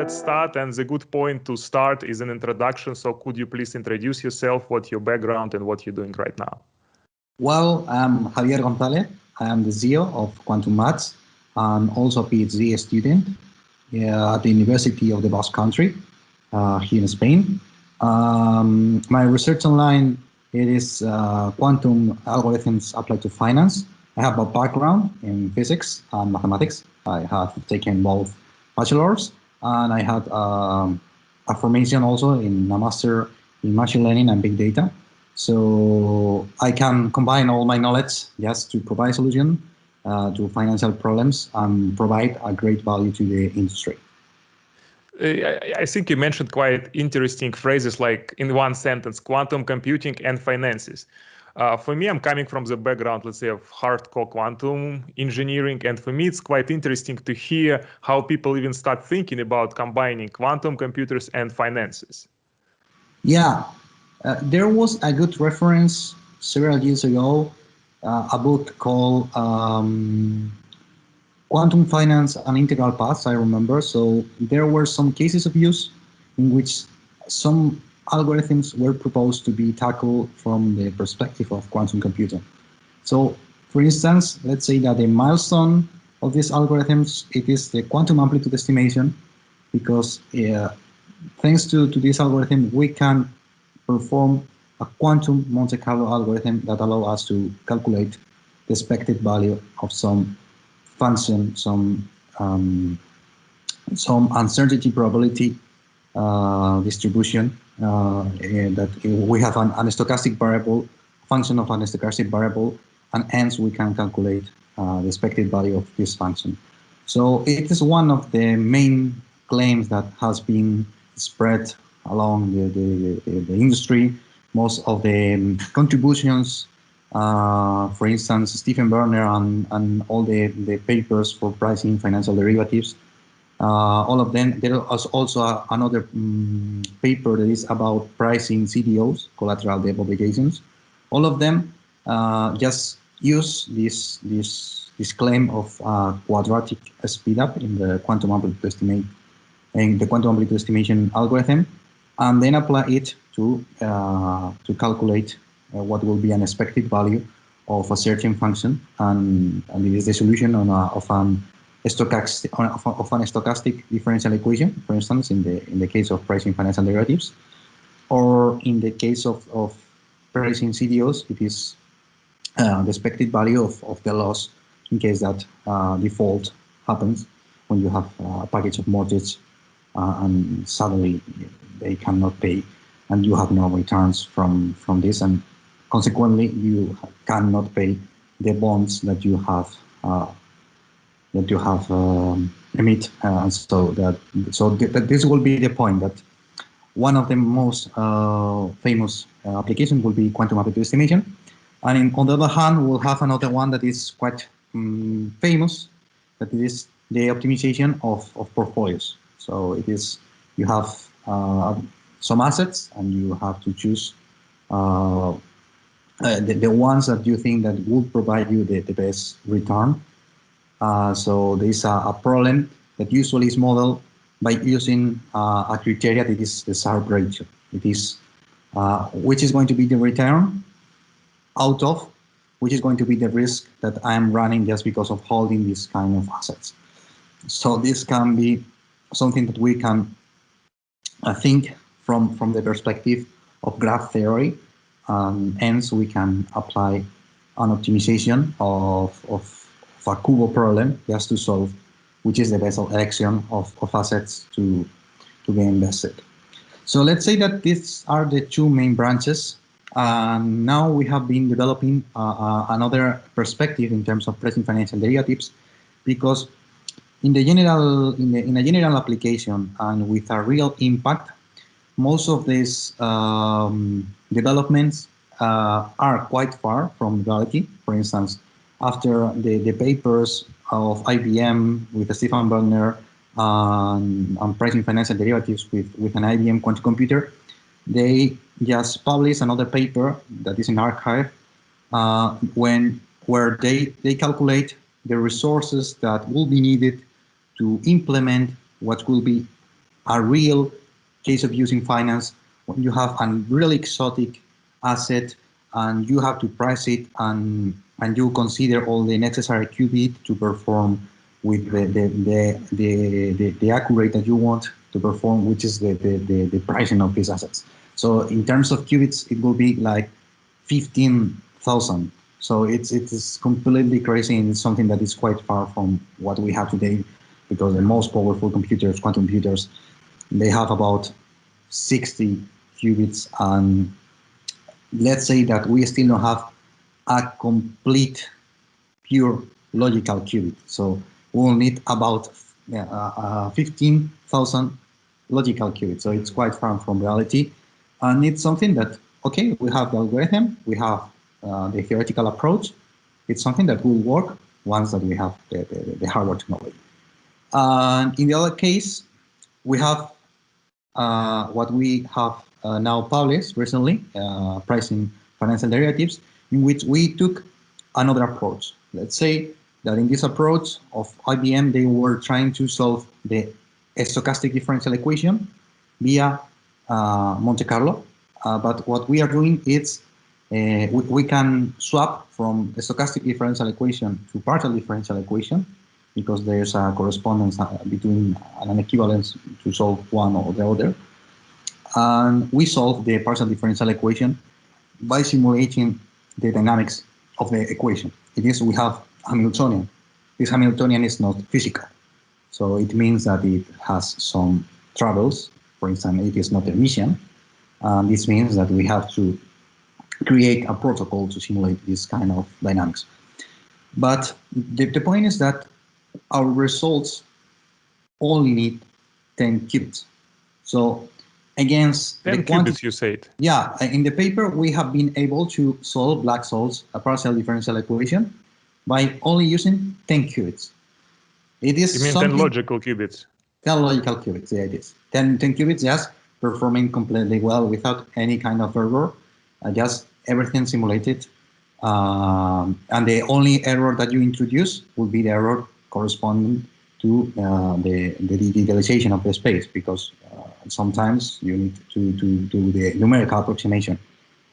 let's start. And the good point to start is an introduction. So could you please introduce yourself, what your background and what you're doing right now? Well, I'm Javier González. I am the CEO of Quantum Maths and also a PhD student at the University of the Basque Country here in Spain. My research online is quantum algorithms applied to finance. I have a background in physics and mathematics. I have taken both bachelors, and I had a formation also in a master in machine learning and big data. So I can combine all my knowledge just to provide solution to financial problems and provide a great value to the industry. I think you mentioned quite interesting phrases like in one sentence, quantum computing and finances. For me, I'm coming from the background, let's say, of hardcore quantum engineering. And for me, it's quite interesting to hear how people even start thinking about combining quantum computers and finances. Yeah, there was a good reference several years ago, a book called Quantum Finance and Integral Paths, I remember. So there were some cases of use in which some algorithms were proposed to be tackled from the perspective of quantum computing. So for instance, let's say that the milestone of these algorithms, it is the quantum amplitude estimation, because thanks to this algorithm, we can perform a quantum Monte Carlo algorithm that allows us to calculate the expected value of some function, some uncertainty probability distribution that we have an stochastic variable, function of an stochastic variable, and hence we can calculate the expected value of this function. So it is one of the main claims that has been spread along the industry. Most of the contributions, for instance, Stephen Werner and all the papers for pricing financial derivatives, all of them. There is also another paper that is about pricing CDOs, collateral debt obligations. All of them just use this claim of quadratic speedup in the quantum amplitude estimation algorithm, and then apply it to calculate what will be an expected value of a certain function, and it is the solution of an stochastic differential equation, for instance, in the case of pricing financial derivatives, or in the case of pricing CDOs, it is the expected value of the loss in case that default happens when you have a package of mortgage and suddenly they cannot pay, and you have no returns from this, and consequently you cannot pay the bonds that you have emit, and so this will be the point that one of the most famous applications will be quantum amplitude estimation, and on the other hand we'll have another one that is quite famous, that is the optimization of portfolios. So it is, you have some assets and you have to choose the ones that you think that will provide you the best return. So there is a problem that usually is modeled by using a criteria that is the Sharpe ratio. It is which is going to be the return out of which is going to be the risk that I'm running just because of holding this kind of assets. So this can be something that we can think from the perspective of graph theory, and hence we can apply an optimization of a Kubo problem just to solve which is the best election of assets to be invested. So let's say that these are the two main branches. Now we have been developing another perspective in terms of pricing financial derivatives, because in a general application and with a real impact, most of these developments are quite far from reality. For instance, after the papers of IBM with Stephen Werner on pricing financial derivatives with an IBM quantum computer, they just published another paper that is in archive where they calculate the resources that will be needed to implement what will be a real case of using finance when you have a really exotic asset and you have to price it and you consider all the necessary qubit to perform with the accurate that you want to perform, which is the pricing of these assets. So in terms of qubits, it will be like 15,000. So it is completely crazy, and it's something that is quite far from what we have today, because the most powerful computers, quantum computers, they have about 60 qubits, and let's say that we still don't have a complete pure logical qubit. So we'll need about 15,000 logical qubits. So it's quite far from reality. And it's something that, okay, we have the algorithm, we have the theoretical approach. It's something that will work once that we have the hardware technology. And in the other case, we have what we have now published recently, pricing financial derivatives, in which we took another approach. Let's say that in this approach of IBM, they were trying to solve the stochastic differential equation via Monte Carlo. But what we are doing is we can swap from the stochastic differential equation to partial differential equation, because there's a correspondence between an equivalence to solve one or the other. And we solve the partial differential equation by simulating the dynamics of the equation. It is, we have Hamiltonian. This Hamiltonian is not physical. So it means that it has some troubles. For instance, it is not Hermitian. This means that we have to create a protocol to simulate this kind of dynamics. But the point is that our results only need 10 qubits. So against 10 qubits, you said? Yeah, in the paper, we have been able to solve black holes, a partial differential equation, by only using 10 qubits. It is, you mean 10 logical qubits? 10 logical qubits, yeah, it is. 10 qubits, just performing completely well without any kind of error, just everything simulated. And the only error that you introduce will be the error corresponding to the digitalization of the space, because sometimes you need to do the numerical approximation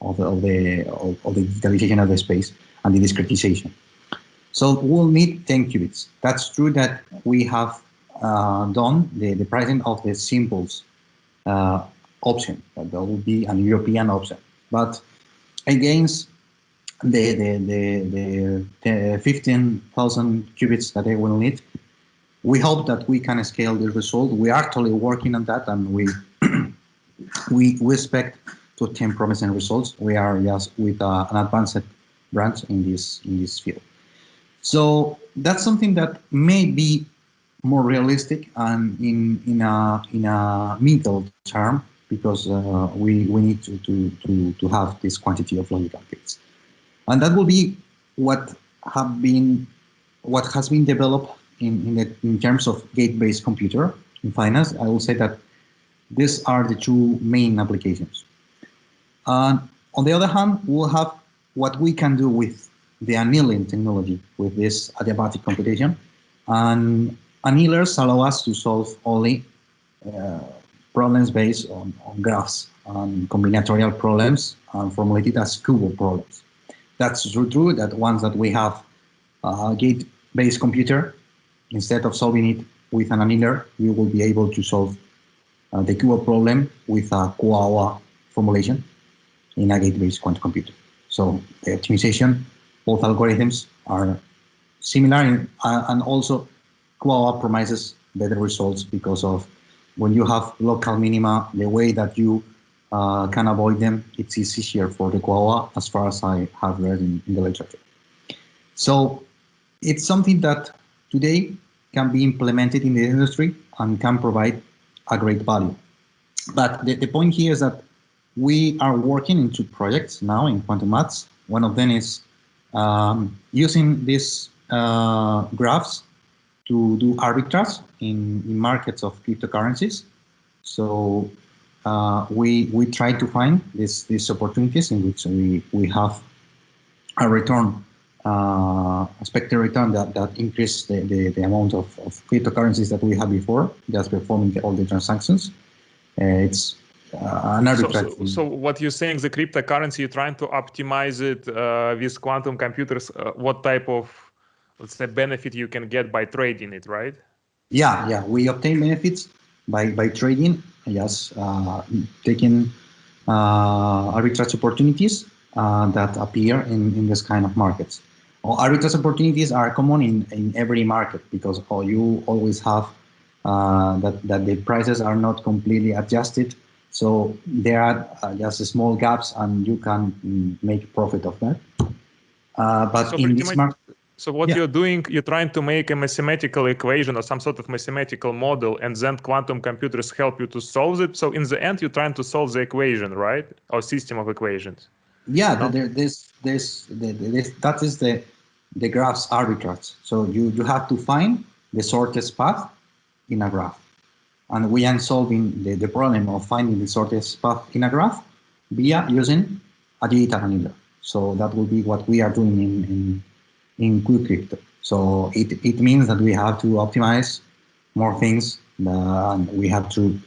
of the digitalization of the space and the discretization. So we'll need 10 qubits. That's true that we have done the pricing of the simples option. That will be an European option. But against the 15,000 qubits that they will need, we hope that we can scale the result. We are actually working on that, and we expect to obtain promising results. We are just with an advanced branch in this field. So that's something that may be more realistic and in a middle term, because we need to have this quantity of logical qubits, and that will be what has been developed in terms of gate-based computer in finance. I will say that these are the two main applications. And on the other hand, we'll have what we can do with the annealing technology, with this adiabatic computation. And annealers allow us to solve only problems based on graphs and combinatorial problems formulated as Kubo problems. That's true that once that we have a gate-based computer, instead of solving it with an annealer, we will be able to solve the Kubo problem with a QUA formulation in a gate-based quantum computer. So the optimization, both algorithms are similar, and also QUA promises better results, because of when you have local minima, the way that you can avoid them, it's easier for the QUA, as far as I have read in the literature. So it's something that today can be implemented in the industry and can provide a great value. But the point here is that we are working in two projects now in quantum maths. One of them is using these graphs to do arbitrage in markets of cryptocurrencies. So we try to find these opportunities in which we have a return expected return that increase the amount of cryptocurrencies that we had before, just performing all the transactions. It's an arbitrage. So what you're saying, the cryptocurrency, you're trying to optimize it with quantum computers. What type of, let's say, benefit you can get by trading it, right? Yeah. We obtain benefits by trading, yes, taking arbitrage opportunities that appear in this kind of markets. Arbitrage opportunities are common in every market because you always have that the prices are not completely adjusted. So there are just small gaps and you can make profit of that. But in this market, so what you're doing, you're trying to make a mathematical equation or some sort of mathematical model, and then quantum computers help you to solve it. So in the end, you're trying to solve the equation, right? Or system of equations. Yeah, no? that is the graph's arbitrage. So you have to find the shortest path in a graph. And we are solving the problem of finding the shortest path in a graph via using a digital annealer. So that will be what we are doing in QCrypto. So it means that we have to optimize more things, and we have to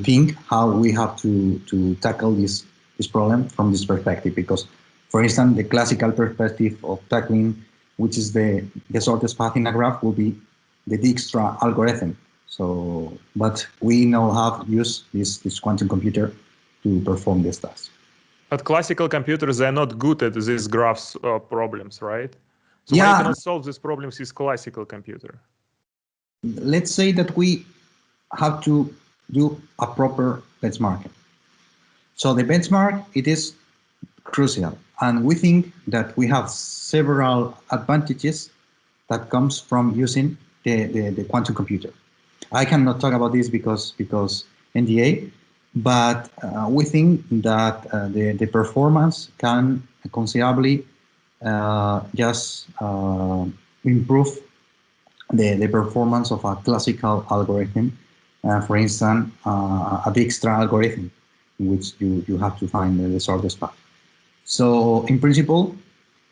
think how we have to tackle this problem from this perspective. Because, for instance, the classical perspective of tackling, which is the shortest path in a graph, will be the Dijkstra algorithm. So, but we now have used this quantum computer to perform this task. But classical computers, they're not good at these graphs problems, right? So yeah, why you cannot solve these problems with classical computer? Let's say that we have to do a proper benchmarking. So the benchmark, it is crucial. And we think that we have several advantages that comes from using the quantum computer. I cannot talk about this because NDA, but we think that the performance can considerably just improve the performance of a classical algorithm. For instance, a Dijkstra algorithm, in which you have to find the shortest path. So in principle,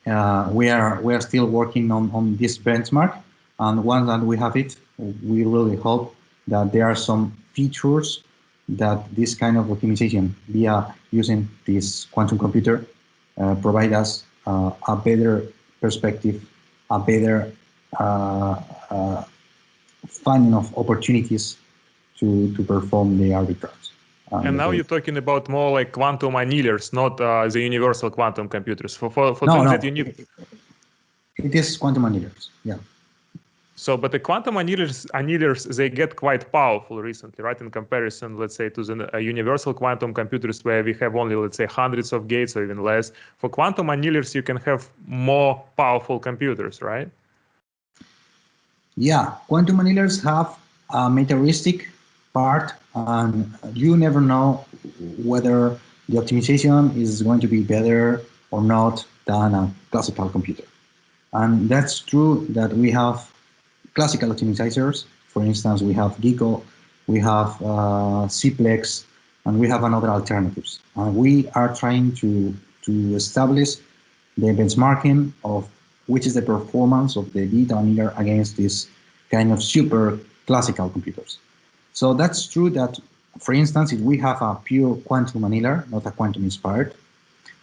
we are still working on this benchmark, and once that we have it, we really hope that there are some features that this kind of optimization via using this quantum computer provide us a better perspective, a better finding of opportunities to perform the arbitrage. And now you're talking about more like quantum annealers, not the universal quantum computers. For no, that you need. It is quantum annealers, yeah. So, but the quantum annealers, they get quite powerful recently, right? In comparison, let's say, to the universal quantum computers, where we have only, let's say, hundreds of gates or even less. For quantum annealers, you can have more powerful computers, right? Yeah, quantum annealers have a metaheuristic part, and you never know whether the optimization is going to be better or not than a classical computer. And that's true that we have classical optimizers. For instance, we have Gecko, we have Cplex, and we have another alternatives. And we are trying to establish the benchmarking of which is the performance of the digital annealer against this kind of super classical computers. So that's true that, for instance, if we have a pure quantum annealer, not a quantum inspired,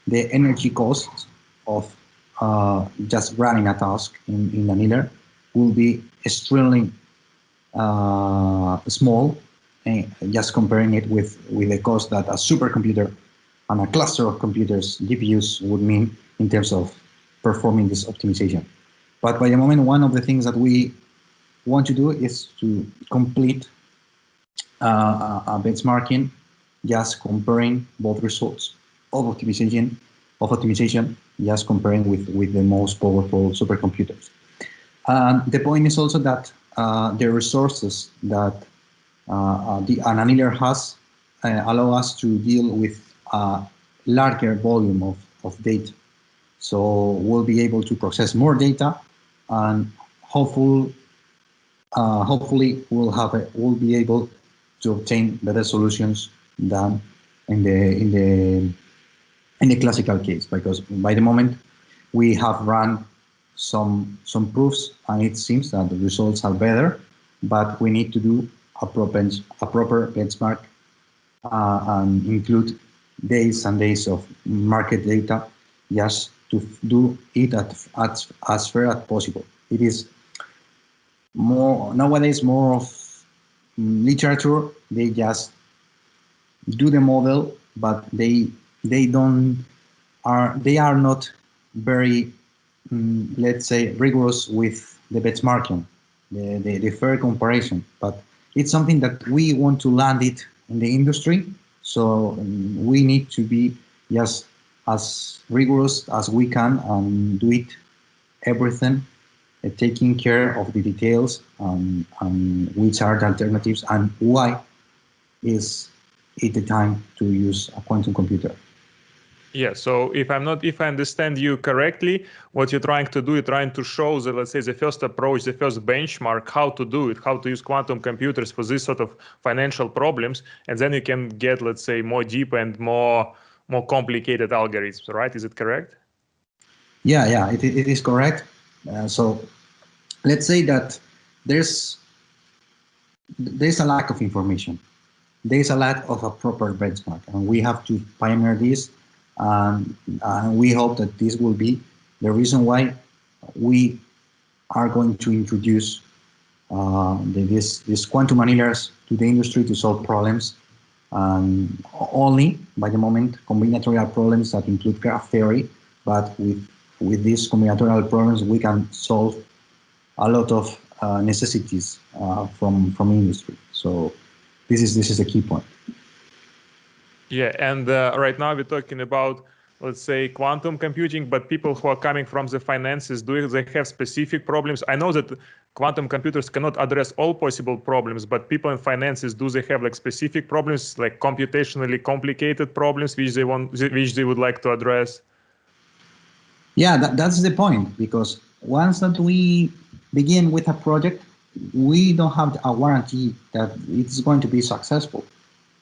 the energy cost of just running a task in annealer will be extremely small, just comparing it with the cost that a supercomputer and a cluster of computers, GPUs, would mean in terms of performing this optimization. But by the moment, one of the things that we want to do is to complete a benchmarking, just comparing both results of optimization, just comparing with the most powerful supercomputers. The point is also that the resources that an annealer has allow us to deal with a larger volume of data. So we'll be able to process more data, and hopefully we'll be able to obtain better solutions than in in the classical case, because by the moment we have run some proofs and it seems that the results are better, but we need to do a proper benchmark and include days and days of market data just to do it as fair as possible. It is more nowadays more of literature. They just do the model, but they are not very let's say rigorous with the benchmarking, the fair comparison. But it's something that we want to land it in the industry, so we need to be just as rigorous as we can and do it everything, taking care of the details and which are the alternatives and why is it the time to use a quantum computer. Yeah, so if I understand you correctly, what you're trying to do, you're trying to show the, let's say, the first approach, the first benchmark, how to do it, how to use quantum computers for this sort of financial problems, and then you can get, let's say, more deep and more complicated algorithms, right? Is it correct? Yeah, it is correct. So let's say that there's a lack of information. There's a lack of a proper benchmark, and we have to pioneer this. And we hope that this will be the reason why we are going to introduce these quantum annealers to the industry to solve problems, only by the moment combinatorial problems that include graph theory. But with these combinatorial problems, we can solve a lot of necessities from industry. So this is a key point. Yeah, and right now we're talking about, let's say, quantum computing, but people who are coming from the finances, do they have specific problems? I know that quantum computers cannot address all possible problems, but people in finances, do they have like specific problems, like computationally complicated problems, which they would like to address? Yeah, that's the point, because once that we begin with a project, we don't have a warranty that it's going to be successful.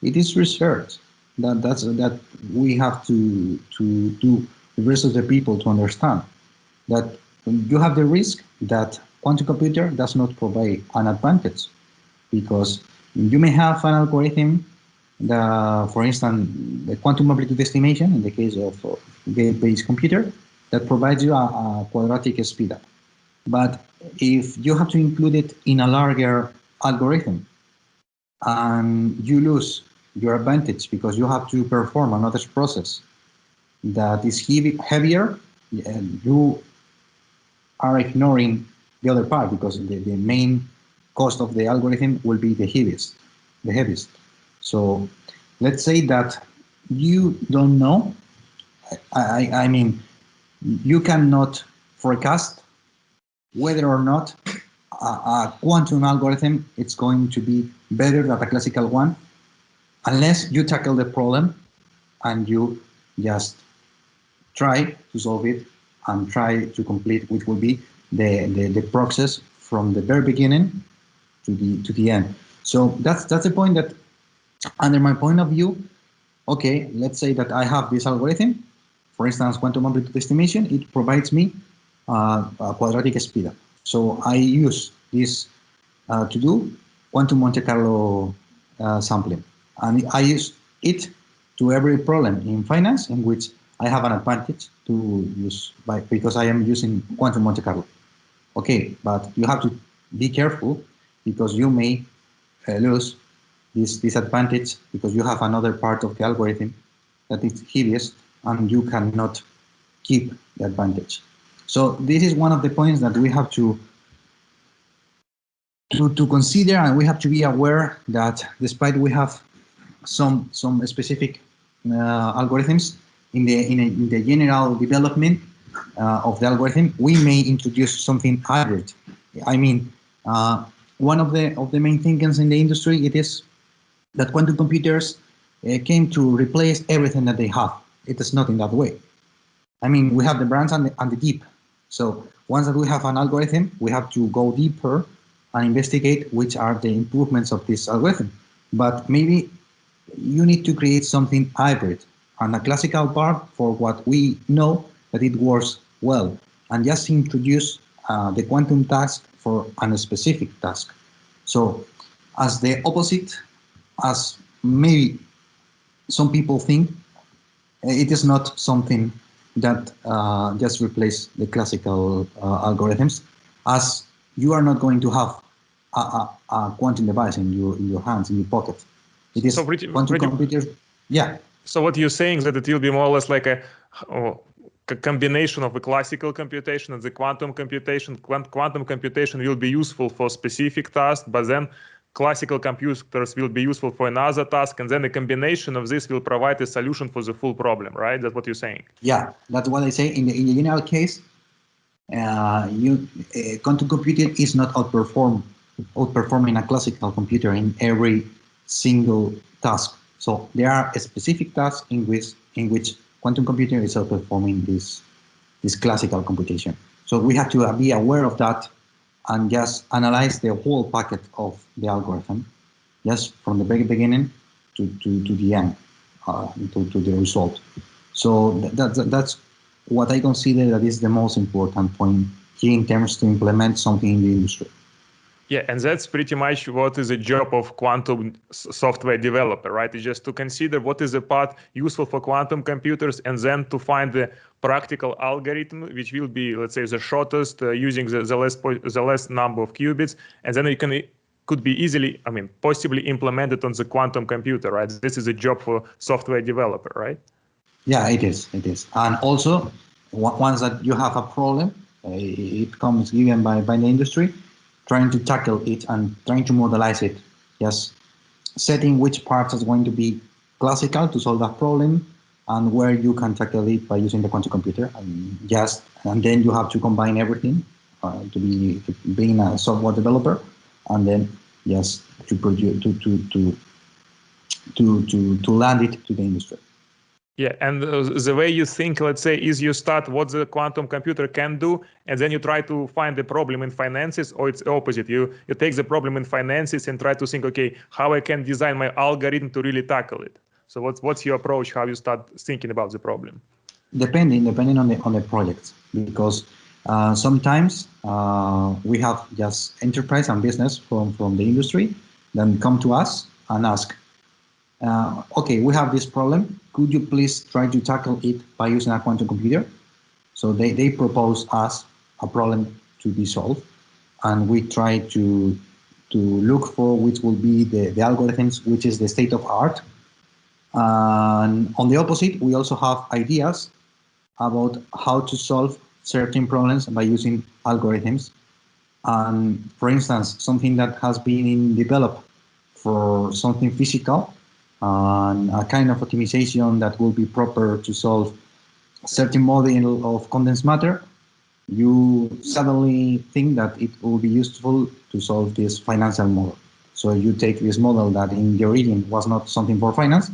It is research that we have to do the rest of the people to understand that you have the risk that quantum computer does not provide an advantage, because you may have an algorithm, for instance, the quantum amplitude estimation in the case of gate-based computer, that provides you a quadratic speedup. But if you have to include it in a larger algorithm and you lose your advantage because you have to perform another process that is heavier, you are ignoring the other part, because the main cost of the algorithm will be the heaviest. So let's say that you don't know, I mean, you cannot forecast whether or not a quantum algorithm is going to be better than a classical one, unless you tackle the problem and you just try to solve it and try to complete, which will be the process from the very beginning to the end. So that's the point that, under my point of view, okay, let's say that I have this algorithm, for instance, quantum amplitude estimation, it provides me a quadratic speedup. So I use this to do quantum Monte Carlo sampling. And I use it to every problem in finance in which I have an advantage to use because I am using quantum Monte Carlo. Okay, but you have to be careful, because you may lose this advantage because you have another part of the algorithm that is heaviest and you cannot keep the advantage. So this is one of the points that we have to consider, and we have to be aware that despite we have some specific algorithms in the general development of the algorithm, we may introduce something hybrid. I mean, one of the main thinkings in the industry, it is that quantum computers came to replace everything that they have. It is not in that way. I mean, we have the branch and the deep. So once that we have an algorithm, we have to go deeper and investigate which are the improvements of this algorithm. But maybe you need to create something hybrid. and a classical part for what we know that it works well, and just introduce the quantum task for a specific task. So as the opposite, as maybe some people think, it is not something that just replace the classical algorithms, as you are not going to have a quantum device in your hands, in your pocket. It is so quantum computers. Yeah. So what you're saying is that it will be more or less like a combination of the classical computation and the quantum computation. Quantum computation will be useful for specific tasks, but then classical computers will be useful for another task, and then a combination of this will provide a solution for the full problem, right? That's what you're saying. Yeah, that's what I say. In the general case, quantum computing is not outperforming a classical computer in every single task. So there are specific tasks in which quantum computing is outperforming this classical computation. So we have to be aware of that and just analyze the whole packet of the algorithm, just from the very beginning to the end, to the result. So that's what I consider that is the most important point here in terms to implement something in the industry. Yeah, and that's pretty much what is the job of quantum software developer, right? It's just to consider what is the part useful for quantum computers, and then to find the practical algorithm which will be, let's say, the shortest, using the less number of qubits, and then it could be easily, possibly implemented on the quantum computer, right? This is a job for software developer, right? Yeah, it is. And also, once that you have a problem, it comes given by the industry, trying to tackle it and trying to modelize it. Yes, setting which parts are going to be classical to solve that problem, and where you can tackle it by using the quantum computer, and then you have to combine everything to being a software developer, and then yes, to produce to land it to the industry. Yeah, and the way you think, let's say, is you start what the quantum computer can do, and then you try to find the problem in finances, or it's opposite. You take the problem in finances and try to think, okay, how I can design my algorithm to really tackle it. So what's your approach? How you start thinking about the problem? Depending on the project, because sometimes we have just enterprise and business from the industry, then come to us and ask, okay, we have this problem. Could you please try to tackle it by using a quantum computer? So they propose us a problem to be solved, and we try to look for which will be the algorithms, which is the state of art. And on the opposite, we also have ideas about how to solve certain problems by using algorithms. And for instance, something that has been developed for something physical, and a kind of optimization that will be proper to solve a certain model of condensed matter, you suddenly think that it will be useful to solve this financial model. So you take this model that in the origin was not something for finance,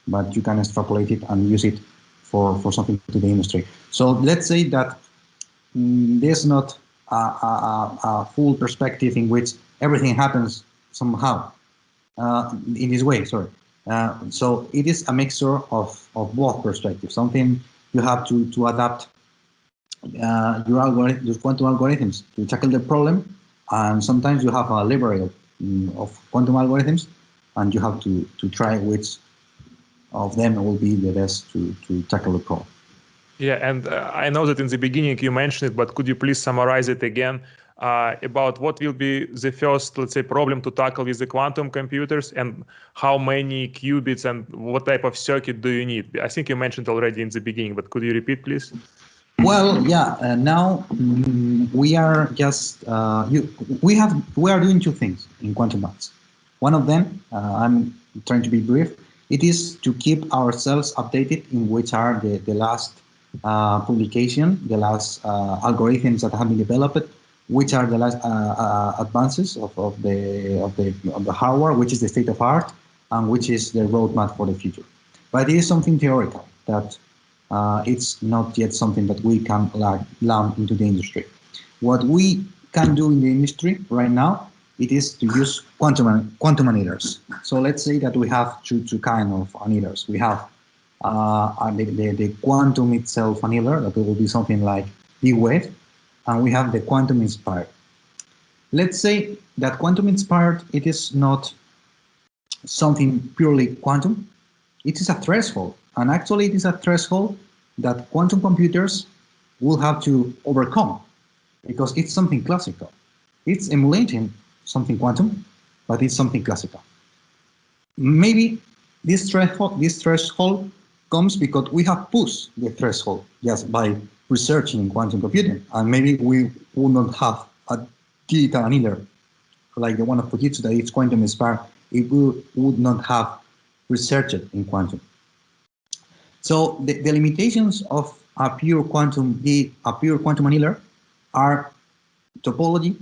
but you can extrapolate it and use it for something to the industry. So let's say that there's not a full perspective in which everything happens somehow in this way, sorry. So it is a mixture of both perspectives. Something you have to adapt your quantum algorithms to tackle the problem, and sometimes you have a library of quantum algorithms, and you have to try which of them will be the best to tackle the problem. Yeah, and I know that in the beginning you mentioned it, but could you please summarize it again about what will be the first, let's say, problem to tackle with the quantum computers, and how many qubits and what type of circuit do you need? I think you mentioned already in the beginning, but could you repeat, please? Well, yeah. Now we are just we are doing two things in quantum maths. One of them, I'm trying to be brief. It is to keep ourselves updated in which are the last publication, the last algorithms that have been developed, which are the last advances of the hardware, which is the state of art, and which is the roadmap for the future. But it is something theoretical that it's not yet something that we can learn into the industry. What we can do in the industry right now, it is to use quantum annealers. So let's say that we have two kind of annealers. We have and the quantum itself annealer, that will be something like D-wave, and we have the quantum inspired. Let's say that quantum inspired, it is not something purely quantum, it is a threshold, and actually it is a threshold that quantum computers will have to overcome, because it's something classical. It's emulating something quantum, but it's something classical. Maybe this threshold comes because we have pushed the threshold just by researching in quantum computing, and maybe we would not have a digital annealer like the one of Fujitsu that is quantum inspired, it would not have researched in quantum. So the limitations of a pure quantum annealer are topology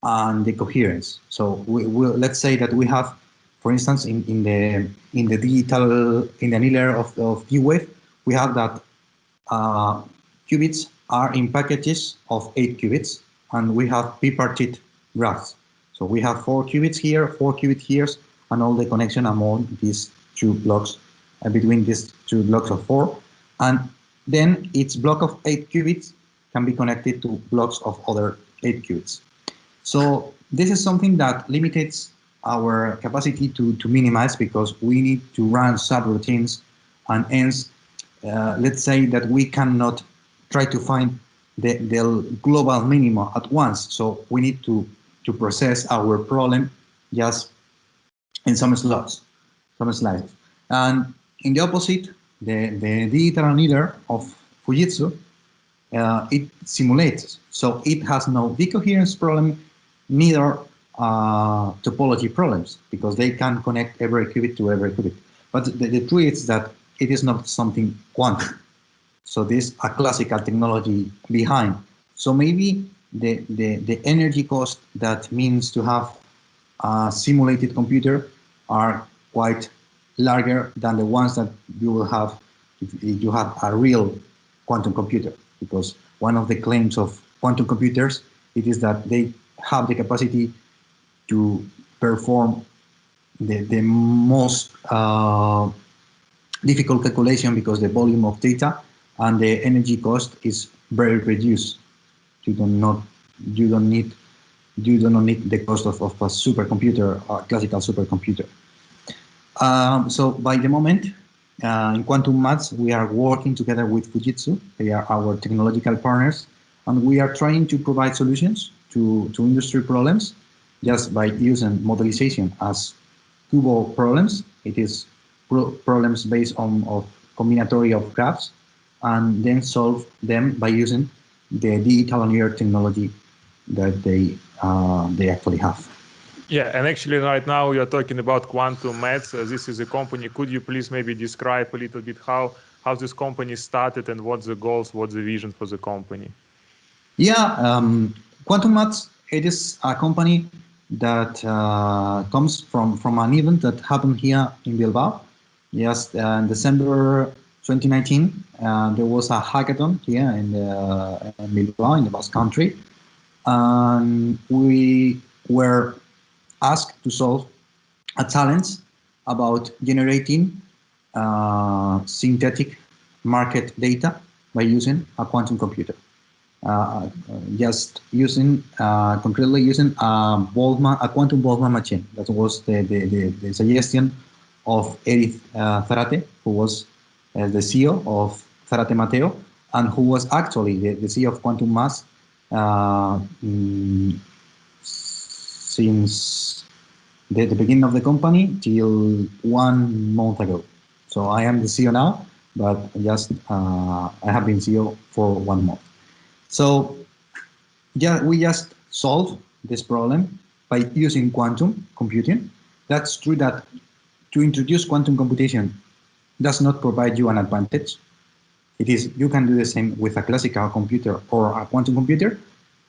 and the coherence. So let's say that we have, for instance, in the annealer of D-wave, we have that qubits are in packages of 8 qubits, and we have bipartite graphs. So we have 4 qubits here, 4 qubits here, and all the connection among these two blocks, between these two blocks of 4. And then each block of 8 qubits can be connected to blocks of other 8 qubits. So this is something that limits our capacity to minimize, because we need to run subroutines, and hence, let's say that we cannot try to find the global minima at once. So we need to process our problem just in some slots, some slices. And in the opposite, the digital annealer of Fujitsu, it simulates. So it has no decoherence problem, neither topology problems, because they can connect every qubit to every qubit. But the truth is that it is not something quantum. So there's a classical technology behind. So maybe the energy cost that means to have a simulated computer are quite larger than the ones that you will have if you have a real quantum computer. Because one of the claims of quantum computers, it is that they have the capacity to perform the most difficult calculation, because the volume of data and the energy cost is very reduced. You do not need the cost of a supercomputer, a classical supercomputer. So by the moment, in quantum maths, we are working together with Fujitsu. They are our technological partners, and we are trying to provide solutions to industry problems just by using modelization as Kubo problems. It is problems based on combinatory of graphs, and then solve them by using the digital annealer technology that they actually have. Yeah, and actually right now we are talking about quantum maths. This is a company. Could you please maybe describe a little bit how this company started and what's the goals, what's the vision for the company? Yeah, quantum maths, it is a company that comes from an event that happened here in Bilbao. Yes, in December 2019, there was a hackathon here in Bilbao, in the Basque Country, and we were asked to solve a challenge about generating synthetic market data by using a quantum computer. Just using concretely using a quantum Boltzmann machine. That was the suggestion of Edith Zarate, who was the CEO of Zarate Mateo, and who was actually the CEO of Quantum Mass since the beginning of the company till 1 month ago. So I am the CEO now, but just I have been CEO for 1 month. So yeah, we just solved this problem by using quantum computing. That's true that to introduce quantum computation does not provide you an advantage. It is, you can do the same with a classical computer or a quantum computer,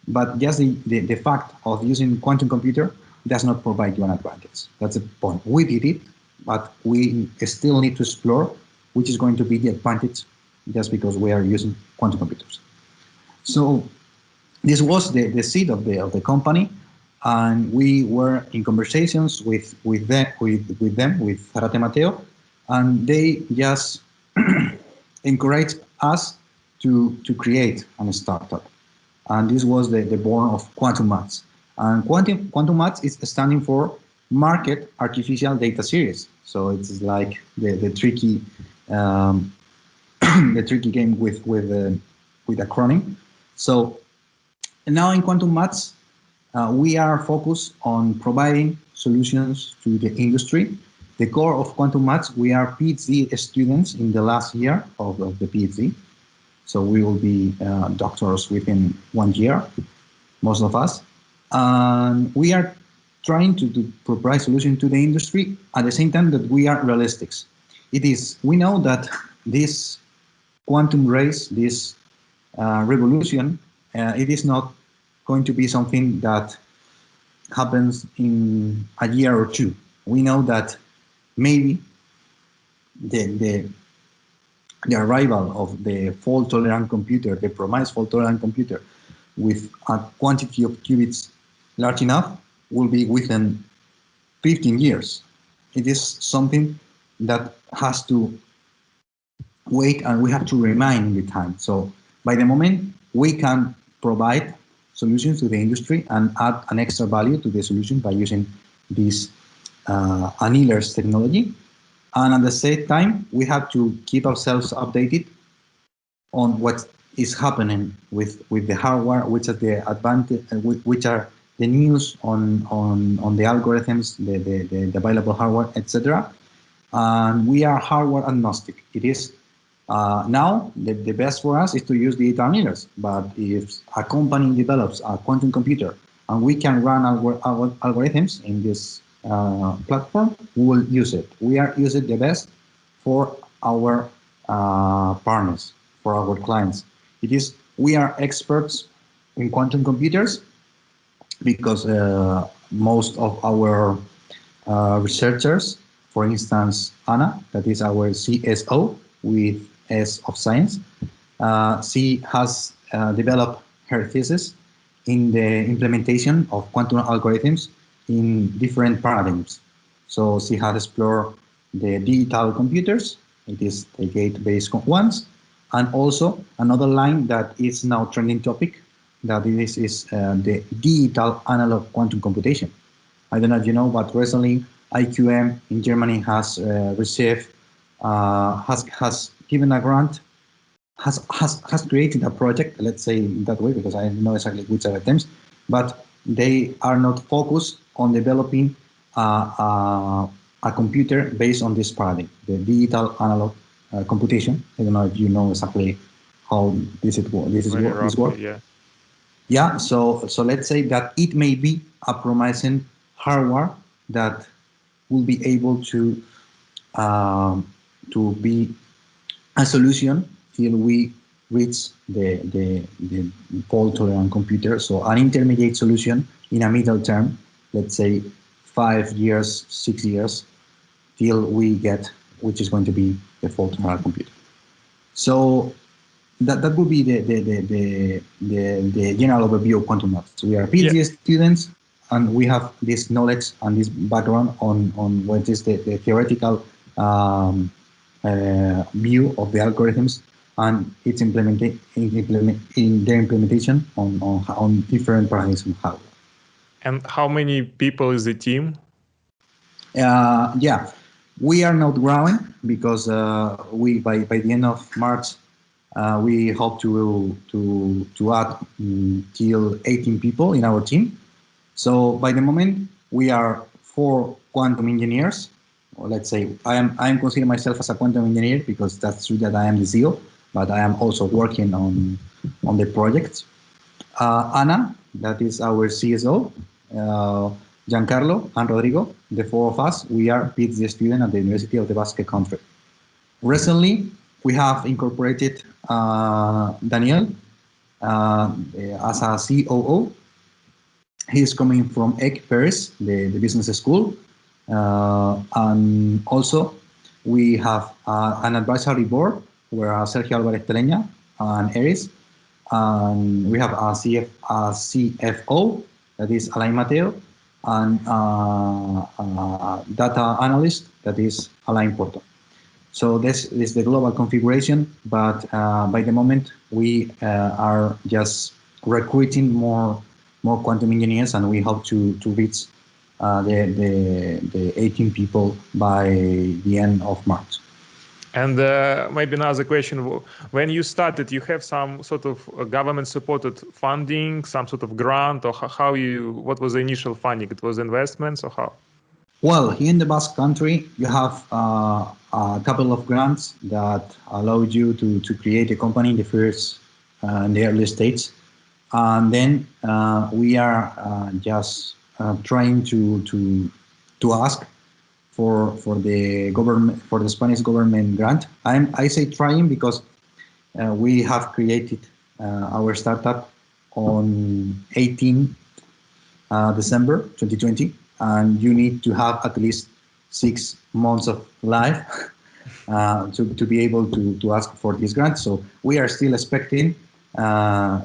but just the fact of using quantum computer does not provide you an advantage. That's the point. We did it, but we still need to explore which is going to be the advantage just because we are using quantum computers. So this was the seed of the company, and we were in conversations with Zarate Mateo, and they just encouraged us to create a startup. And this was the born of Quantum Maths. And Quantum Maths is standing for Market Artificial Data Series. So it's like the tricky the tricky game with acronym. So now in Quantum Maths, we are focused on providing solutions to the industry. The core of Quantum Maths, we are PhD students in the last year of the PhD. So we will be doctors within 1 year, most of us. And we are trying to provide solutions to the industry at the same time that we are realistics. We know that this quantum race, this revolution, it is not going to be something that happens in a year or two. We know that maybe the arrival of the fault-tolerant computer, the promised fault-tolerant computer, with a quantity of qubits large enough, will be within 15 years. It is something that has to wait, and we have to remain in the time. So by the moment we can provide solutions to the industry and add an extra value to the solution by using this annealers technology. And at the same time, we have to keep ourselves updated on what is happening with the hardware, which are the advantage, which are the news on the algorithms, the available hardware, etc. And we are hardware agnostic. It is now the best for us is to use the annealers. But if a company develops a quantum computer and we can run our algorithms in this platform, we will use it. We are using the best for our partners, for our clients. We are experts in quantum computers because most of our researchers, for instance, Anna, that is our CSO with S of Science, she has developed her thesis in the implementation of quantum algorithms in different paradigms. So she has explored the digital computers, it is the gate-based ones, and also another line that is now trending topic, that is the digital analog quantum computation. I don't know if you know, but recently IQM in Germany has received, has given a grant, has created a project, let's say that way, because I don't know exactly which are the terms, but they are not focused on developing a computer based on this paradigm, the digital analog computation. I don't know if you know exactly how this works. Yeah. Yeah, so let's say that it may be a promising hardware that will be able to be a solution till we reach the fault-tolerant computer. So an intermediate solution in a middle term, let's say 5 years, 6 years, till we get which is going to be the fault-tolerant computer. So that would be the general overview of quantum maths. We are PhD students, and we have this knowledge and this background on what is the theoretical view of the algorithms and its implementation on different paradigms of hardware. And how many people is the team? Yeah, we are not growing because we by the end of March we hope to add till 18 people in our team. So by the moment we are 4 quantum engineers. Or let's say I am considering myself as a quantum engineer because that's true that I am the CEO, but I am also working on the project. Anna, that is our CSO. Giancarlo and Rodrigo, the 4 of us, we are PhD students at the University of the Basque Country. Recently, we have incorporated Daniel as a COO. He is coming from EC Paris, the business school. And also, we have an advisory board where Sergio Álvarez Teleña and Eris. And we have a CFO, that is Alain Mateo, and data analyst, that is Alain Porto. So this is the global configuration, but by the moment we are just recruiting more quantum engineers, and we hope to reach the 18 people by the end of March. And maybe another question: when you started, you have some sort of government-supported funding, some sort of grant, or how you? What was the initial funding? It was investments, or how? Well, here in the Basque Country, you have a couple of grants that allow you to create a company in the first, in the early stage, and then we are just trying to ask for the government, for the Spanish government grant. I say trying because we have created our startup on 18 December 2020, and you need to have at least 6 months of life to be able to ask for this grant. So we are still expecting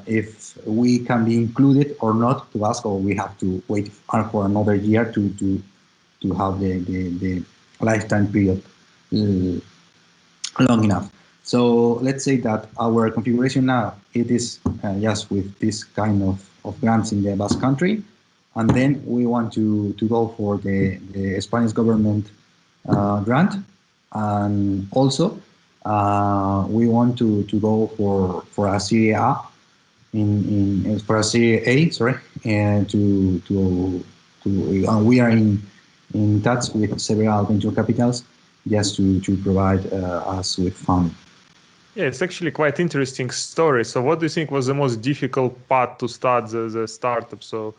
if we can be included or not to ask, or we have to wait for another year to have the lifetime period long enough. So let's say that our configuration now, it is just with this kind of grants in the Basque Country, and then we want to go for the Spanish government grant, and also we want to go for a Serie A for a Serie A, sorry, and we are in touch with several venture capitals just to provide us with funding. Yeah, it's actually quite interesting story. So what do you think was the most difficult part to start the startup? So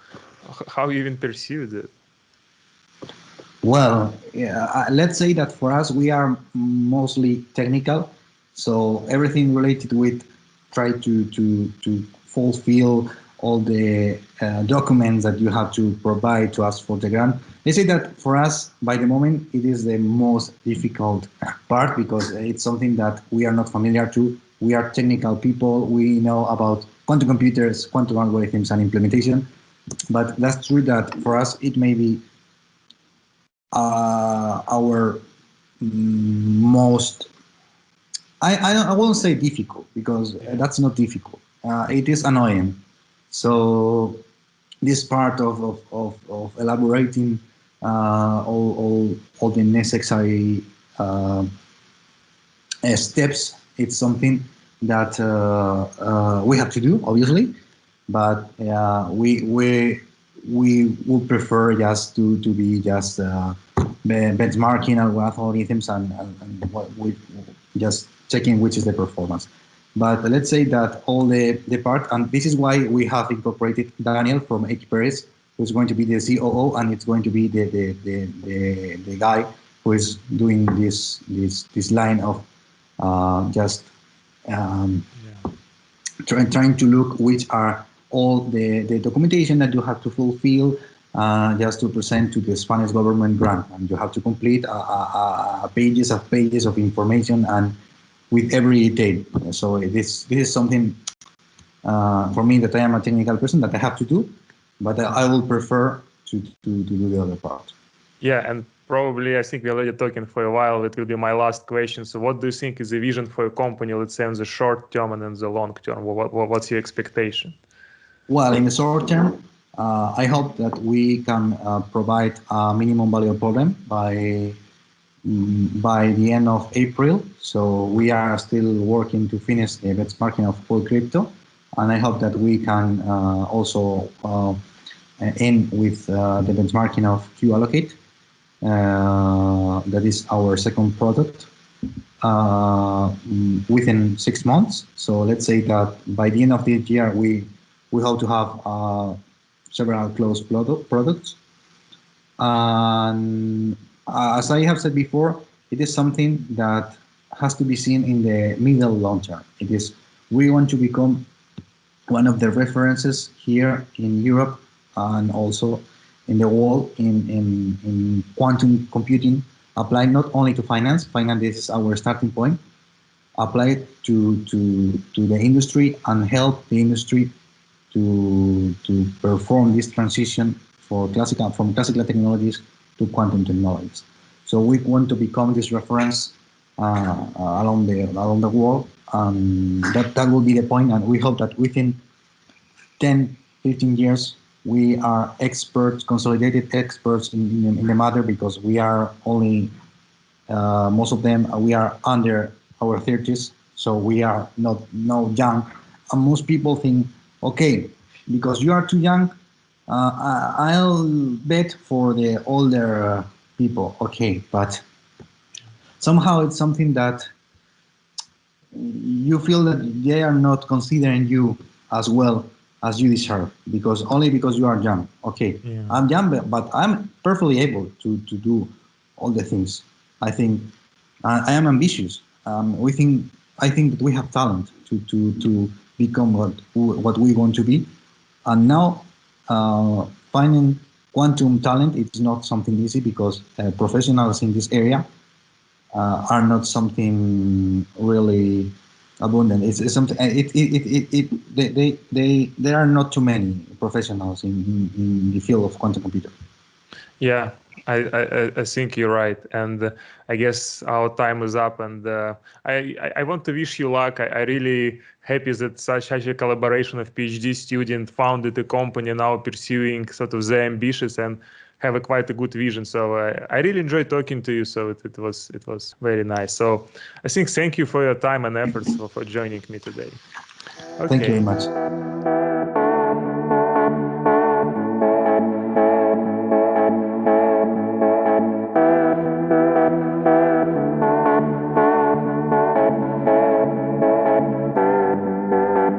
how you even pursued it? Well, yeah, let's say that for us, we are mostly technical. So everything related with try to fulfill all the documents that you have to provide to us for the grant. They say that for us, by the moment, it is the most difficult part because it's something that we are not familiar to. We are technical people. We know about quantum computers, quantum algorithms, and implementation. But that's true that for us, it may be our most, I won't say difficult because that's not difficult. It is annoying. So this part of elaborating all the necessary steps, it's something that we have to do, obviously, but we would prefer just to be just benchmarking algorithms and what we just checking which is the performance. But let's say that all the part, and this is why we have incorporated Daniel from Equiparis, who's going to be the COO, and it's going to be the guy who is doing this line of just trying to look which are all the documentation that you have to fulfill just to present to the Spanish government grant, and you have to complete pages of information and with every detail. So this is something for me that I am a technical person that I have to do, but I will prefer to do the other part. Yeah, and probably I think we're already talking for a while. It will be my last question. So what do you think is the vision for your company, let's say in the short term and in the long term? What's your expectation? Well, in the short term, I hope that we can provide a minimum viable problem by the end of April. So we are still working to finish the benchmarking of full crypto, and I hope that we can also end with the benchmarking of QAllocate. That is our second product within 6 months. So let's say that by the end of this year, we hope to have several closed products. And as I have said before, it is something that has to be seen in the middle long term. It is, we want to become one of the references here in Europe and also in the world in quantum computing, applied not only to finance. Finance is our starting point. Applied to the industry and help the industry to perform this transition from classical technologies to quantum technologies. So we want to become this reference along the world. That will be the point, and we hope that within 10, 15 years we are experts, consolidated experts in the matter, because we are only most of them we are under our 30s, so we are not young. And most people think, okay, because you are too young, I'll bet for the older people. Okay, but somehow it's something that you feel that they are not considering you as well as you deserve, because you are young. Okay, yeah. I'm young, but I'm perfectly able to do all the things. I think I am ambitious. I think that we have talent to become what we want to be. And now finding quantum talent, it's not something easy, because professionals in this area are not something really abundant. It's something. There are not too many professionals in the field of quantum computer. Yeah, I think you're right, and I guess our time is up. And I want to wish you luck. I really happy that such a collaboration of PhD student founded a company now pursuing sort of their ambitions and have quite a good vision. So I really enjoyed talking to you. So it was very nice. So I think thank you for your time and efforts for joining me today. Okay. Thank you very much.